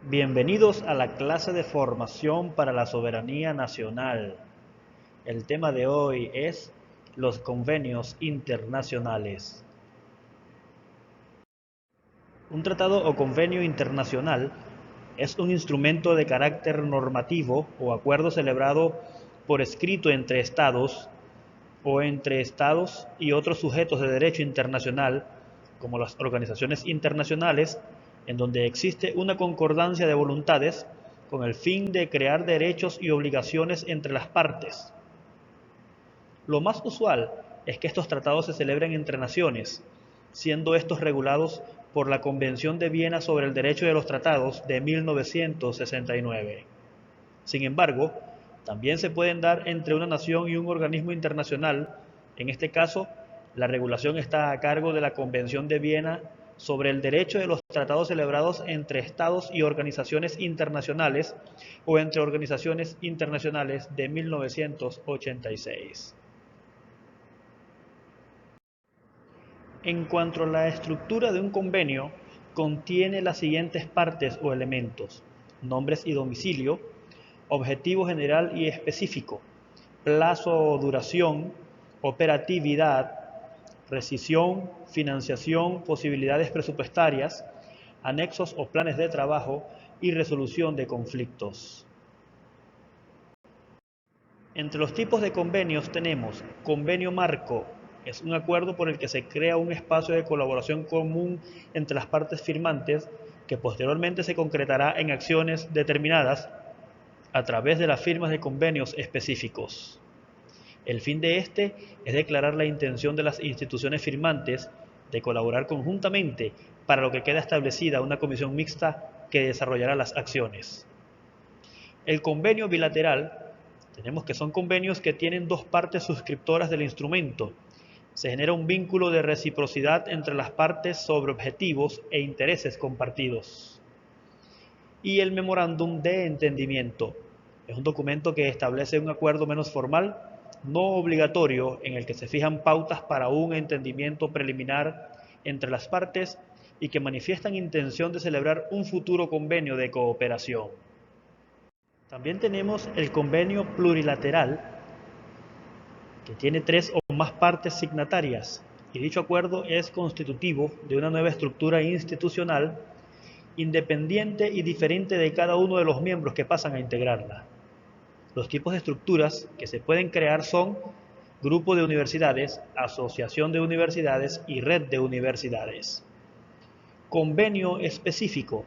Bienvenidos a la clase de formación para la soberanía nacional. El tema de hoy es los convenios internacionales. Un tratado o convenio internacional es un instrumento de carácter normativo o acuerdo celebrado por escrito entre estados o entre estados y otros sujetos de derecho internacional, como las organizaciones internacionales, en donde existe una concordancia de voluntades con el fin de crear derechos y obligaciones entre las partes. Lo más usual es que estos tratados se celebren entre naciones, siendo estos regulados por la Convención de Viena sobre el Derecho de los Tratados de 1969. Sin embargo, también se pueden dar entre una nación y un organismo internacional. En este caso, la regulación está a cargo de la Convención de Viena sobre el derecho de los tratados celebrados entre estados y organizaciones internacionales o entre organizaciones internacionales de 1986. En cuanto a la estructura de un convenio, contiene las siguientes partes o elementos: nombres y domicilio, objetivo general y específico, plazo o duración, operatividad, rescisión, financiación, posibilidades presupuestarias, anexos o planes de trabajo y resolución de conflictos. Entre los tipos de convenios tenemos convenio marco. Es un acuerdo por el que se crea un espacio de colaboración común entre las partes firmantes que posteriormente se concretará en acciones determinadas a través de las firmas de convenios específicos. El fin de este es declarar la intención de las instituciones firmantes de colaborar conjuntamente, para lo que queda establecida una comisión mixta que desarrollará las acciones. El convenio bilateral, tenemos que son convenios que tienen dos partes suscriptoras del instrumento. Se genera un vínculo de reciprocidad entre las partes sobre objetivos e intereses compartidos. Y el memorándum de entendimiento es un documento que establece un acuerdo menos formal, no obligatorio, en el que se fijan pautas para un entendimiento preliminar entre las partes y que manifiestan intención de celebrar un futuro convenio de cooperación. También tenemos el convenio plurilateral, que tiene 3 o más partes signatarias, y dicho acuerdo es constitutivo de una nueva estructura institucional independiente y diferente de cada uno de los miembros que pasan a integrarla. Los tipos de estructuras que se pueden crear son grupo de universidades, asociación de universidades y red de universidades. Convenio específico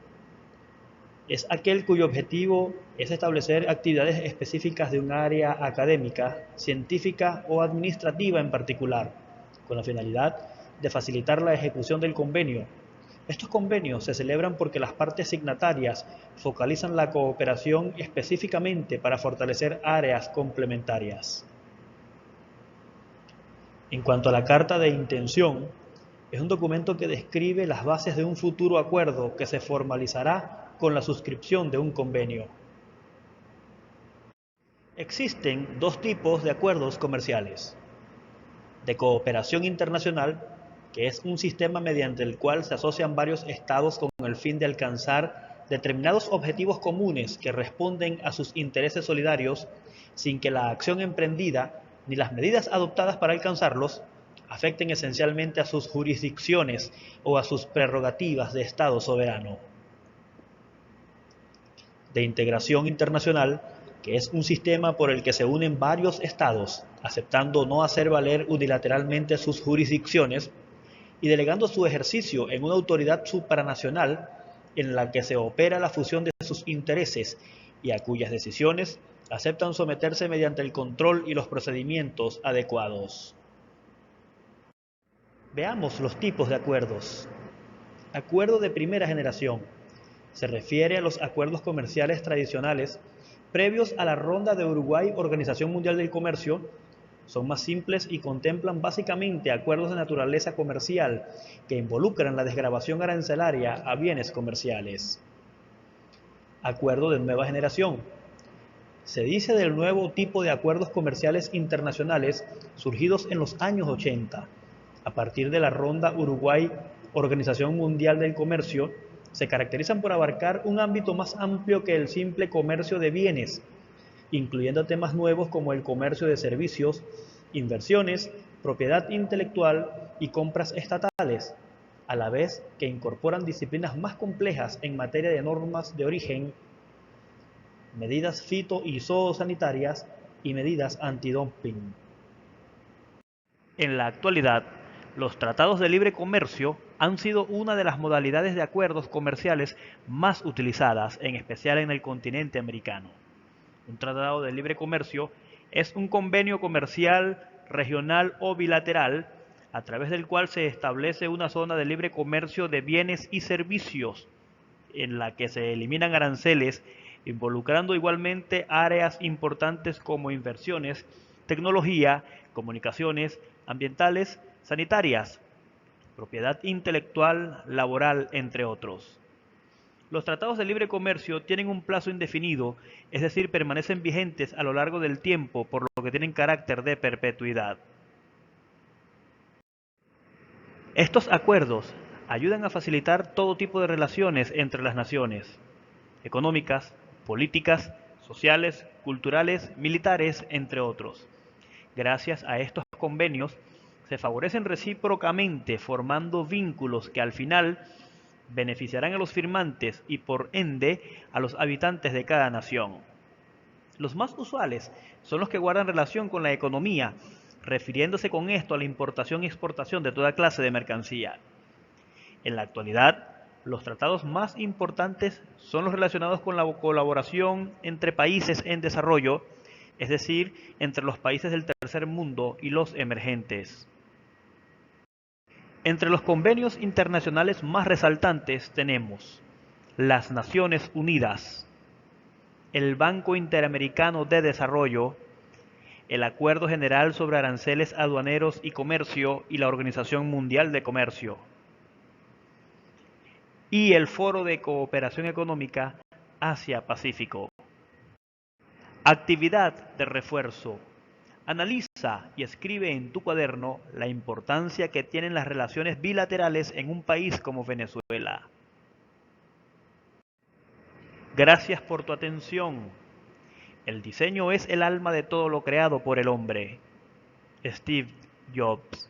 es aquel cuyo objetivo es establecer actividades específicas de un área académica, científica o administrativa en particular, con la finalidad de facilitar la ejecución del convenio. Estos convenios se celebran porque las partes signatarias focalizan la cooperación específicamente para fortalecer áreas complementarias. En cuanto a la carta de intención, es un documento que describe las bases de un futuro acuerdo que se formalizará con la suscripción de un convenio. Existen dos tipos de acuerdos comerciales: de cooperación internacional, que es un sistema mediante el cual se asocian varios estados con el fin de alcanzar determinados objetivos comunes que responden a sus intereses solidarios, sin que la acción emprendida ni las medidas adoptadas para alcanzarlos afecten esencialmente a sus jurisdicciones o a sus prerrogativas de Estado soberano. De integración internacional, que es un sistema por el que se unen varios estados, aceptando no hacer valer unilateralmente sus jurisdicciones y delegando su ejercicio en una autoridad supranacional en la que se opera la fusión de sus intereses y a cuyas decisiones aceptan someterse mediante el control y los procedimientos adecuados. Veamos los tipos de acuerdos. Acuerdo de primera generación. Se refiere a los acuerdos comerciales tradicionales previos a la Ronda de Uruguay Organización Mundial del Comercio. Son más simples y contemplan básicamente acuerdos de naturaleza comercial que involucran la desgravación arancelaria a bienes comerciales. Acuerdo de nueva generación. Se dice del nuevo tipo de acuerdos comerciales internacionales surgidos en los años 80, a partir de la Ronda Uruguay Organización Mundial del Comercio, Se caracterizan por abarcar un ámbito más amplio que el simple comercio de bienes, incluyendo temas nuevos como el comercio de servicios, inversiones, propiedad intelectual y compras estatales, a la vez que incorporan disciplinas más complejas en materia de normas de origen, medidas fito y zoosanitarias y medidas antidumping. En la actualidad, los tratados de libre comercio han sido una de las modalidades de acuerdos comerciales más utilizadas, en especial en el continente americano. Un tratado de libre comercio es un convenio comercial, regional o bilateral a través del cual se establece una zona de libre comercio de bienes y servicios en la que se eliminan aranceles, involucrando igualmente áreas importantes como inversiones, tecnología, comunicaciones, ambientales, sanitarias, propiedad intelectual, laboral, entre otros. Los tratados de libre comercio tienen un plazo indefinido, es decir, permanecen vigentes a lo largo del tiempo, por lo que tienen carácter de perpetuidad. Estos acuerdos ayudan a facilitar todo tipo de relaciones entre las naciones, económicas, políticas, sociales, culturales, militares, entre otros. Gracias a estos convenios, se favorecen recíprocamente formando vínculos que al final beneficiarán a los firmantes y por ende a los habitantes de cada nación. Los más usuales son los que guardan relación con la economía, refiriéndose con esto a la importación y exportación de toda clase de mercancía. En la actualidad, los tratados más importantes son los relacionados con la colaboración entre países en desarrollo, es decir, entre los países del tercer mundo y los emergentes. Entre los convenios internacionales más resaltantes tenemos las Naciones Unidas, el Banco Interamericano de Desarrollo, el Acuerdo General sobre Aranceles Aduaneros y Comercio y la Organización Mundial de Comercio, y el Foro de Cooperación Económica Asia-Pacífico. Actividad de refuerzo. Analiza y escribe en tu cuaderno la importancia que tienen las relaciones bilaterales en un país como Venezuela. Gracias por tu atención. El diseño es el alma de todo lo creado por el hombre. Steve Jobs.